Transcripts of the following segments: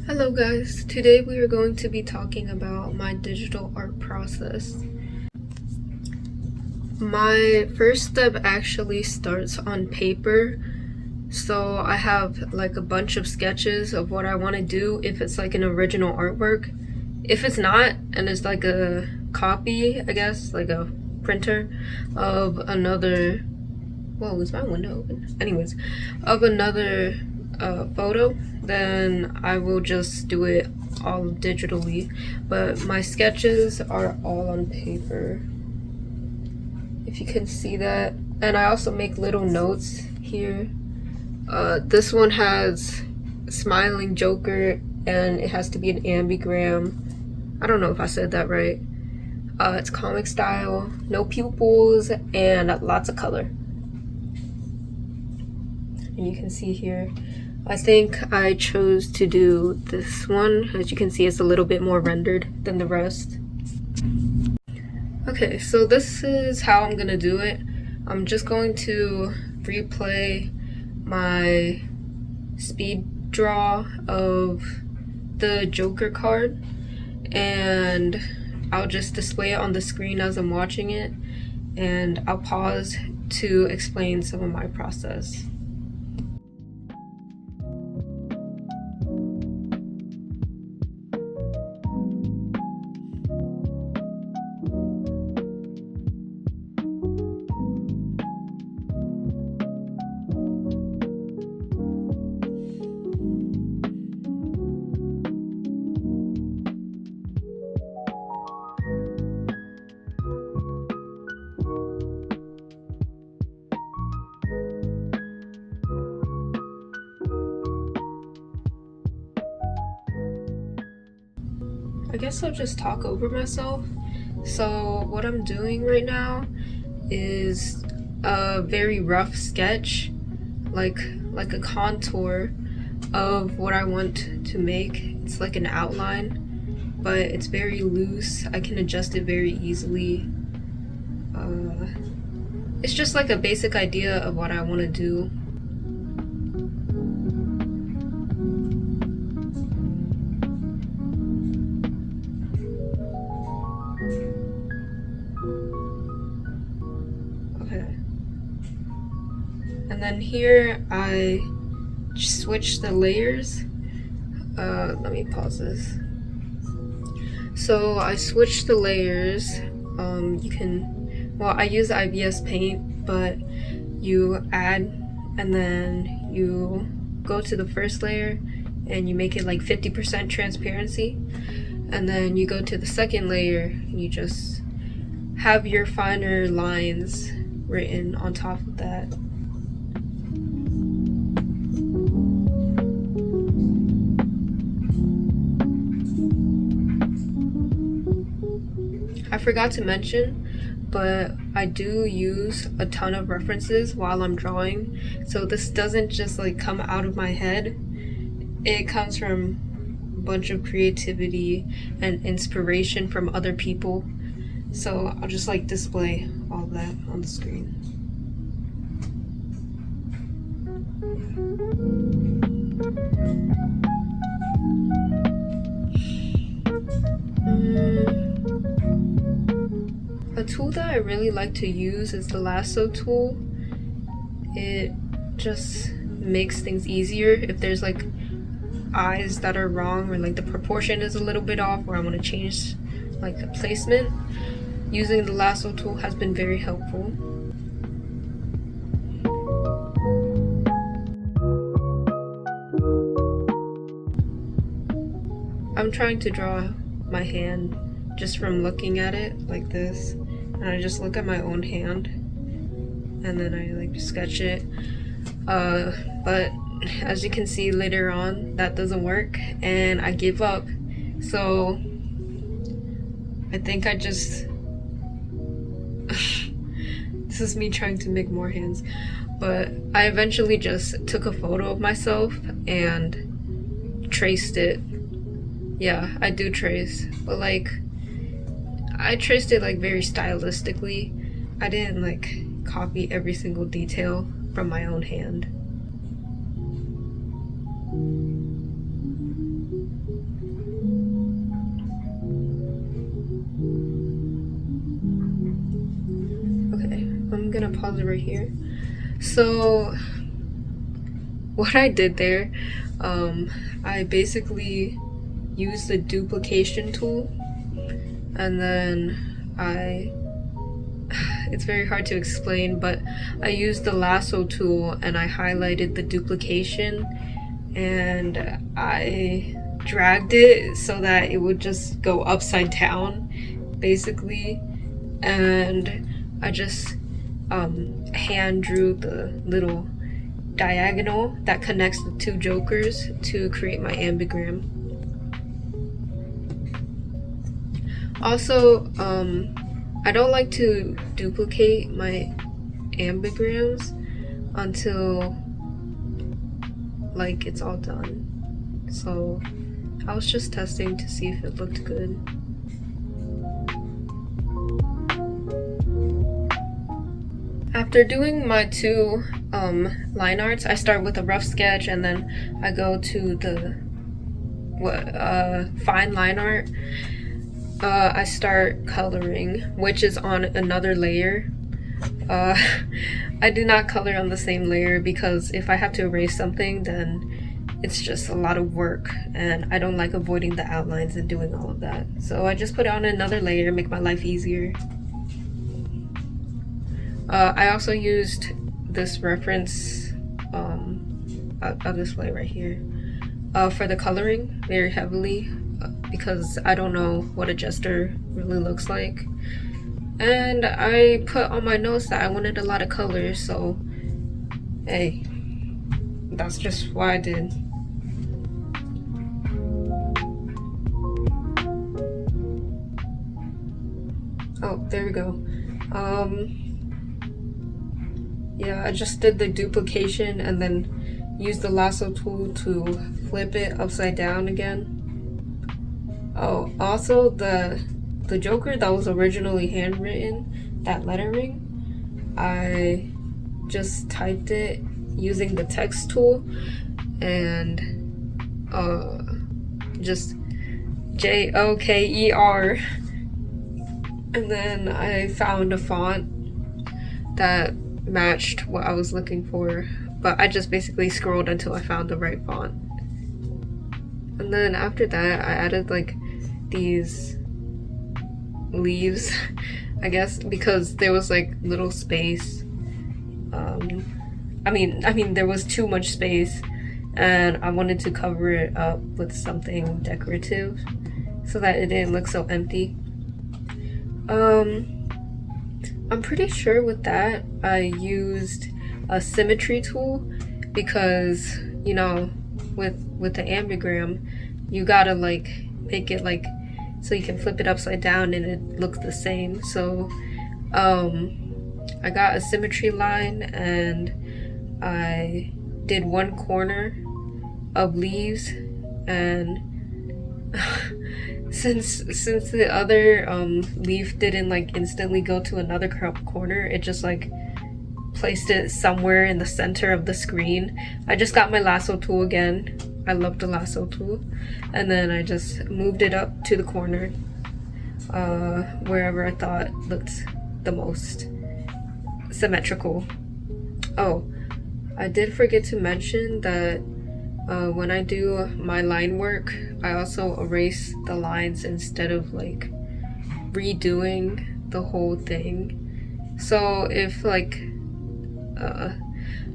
Hello guys, today we are going to be talking about my digital art process. My first step actually starts on paper, so I have like a bunch of sketches of what I want to do if it's like an original artwork. If it's not, and it's like a copy, I guess, like a printer of another, whoa, is my window open? Anyways, of another photo, then I will just do it all digitally. But my sketches are all on paper, if you can see that. And I also make little notes here. This one has smiling Joker, and it has to be an ambigram. I don't know if I said that right. It's comic style, no pupils, and lots of color. And you can see here, I think I chose to do this one. As you can see, it's a little bit more rendered than the rest. Okay, so this is how I'm gonna do it. I'm just going to replay my speed draw of the Joker card, and I'll just display it on the screen as I'm watching it, and I'll pause to explain some of my process. I guess I'll just talk over myself. So what I'm doing right now is a very rough sketch, like a contour of what I want to make. It's like an outline, but it's very loose. I can adjust it very easily. It's just like a basic idea of what I want to do. Okay. And then here I switch the layers. Let me pause this. So I switch the layers. You can, well, I use ibispaint, but you add and then you go to the first layer and you make it like 50% transparency, and then you go to the second layer and you just have your finer lines written on top of that. I forgot to mention, but I do use a ton of references while I'm drawing, so this doesn't just like come out of my head. It comes from a bunch of creativity and inspiration from other people. So I'll just like display all that on the screen. A tool that I really like to use is the lasso tool. It just makes things easier if there's like eyes that are wrong, or like the proportion is a little bit off, or I want to change like the placement. Using the lasso tool has been very helpful. I'm trying to draw my hand just from looking at it like this, and I just look at my own hand and then I like sketch it. But as you can see later on, that doesn't work and I give up. So I think I just this is me trying to make more hands, but I eventually just took a photo of myself and traced it. Yeah, I do trace, but like I traced it like very stylistically. I didn't like copy every single detail from my own hand. gonna pause it right here. So what I did there, I basically used the duplication tool, and then it's very hard to explain, but I used the lasso tool and I highlighted the duplication and I dragged it so that it would just go upside down basically, and I just hand drew the little diagonal that connects the two jokers to create my ambigram. Also, I don't like to duplicate my ambigrams until like it's all done. So I was just testing to see if it looked good. After doing my two line arts, I start with a rough sketch and then I go to the fine line art. I start coloring, which is on another layer. I do not color on the same layer because if I have to erase something, then it's just a lot of work and I don't like avoiding the outlines and doing all of that. So I just put it on another layer, make my life easier. I also used this reference, I'll display right here, for the coloring very heavily because I don't know what a jester really looks like. And I put on my notes that I wanted a lot of color, so hey, that's just what I did. Oh, there we go. Yeah, I just did the duplication and then used the lasso tool to flip it upside down again. Oh, also the Joker that was originally handwritten, that lettering, I just typed it using the text tool and just Joker, and then I found a font that matched what I was looking for, but I just basically scrolled until I found the right font. And then after that I added like these leaves, I guess, because there was like little space. I mean there was too much space and I wanted to cover it up with something decorative so that it didn't look so empty. I'm pretty sure with that I used a symmetry tool because, you know, with the ambigram you gotta like make it like so you can flip it upside down and it looks the same. So I got a symmetry line and I did one corner of leaves, and since the other leaf didn't like instantly go to another corner, it just like placed it somewhere in the center of the screen. I just got my lasso tool again. I love the lasso tool, and then I just moved it up to the corner wherever I thought looked the most symmetrical. Oh, I did forget to mention that when I do my line work, I also erase the lines instead of like redoing the whole thing. So if like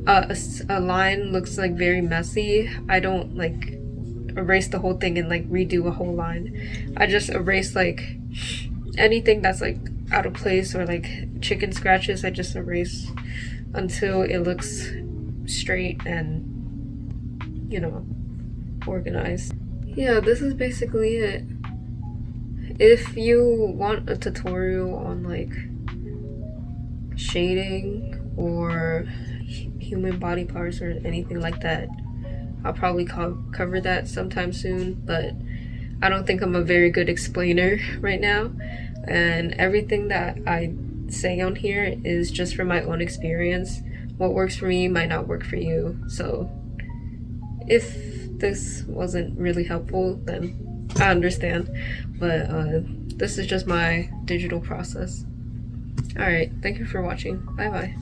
a line looks like very messy, I don't like erase the whole thing and like redo a whole line. I just erase like anything that's like out of place or like chicken scratches. I just erase until it looks straight and, you know, organized. Yeah, this is basically it. If you want a tutorial on like shading or human body parts or anything like that, I'll probably cover that sometime soon, but I don't think I'm a very good explainer right now, and everything that I say on here is just from my own experience. What works for me might not work for you, so if this wasn't really helpful, then I understand, but this is just my digital process. Alright, thank you for watching. Bye bye.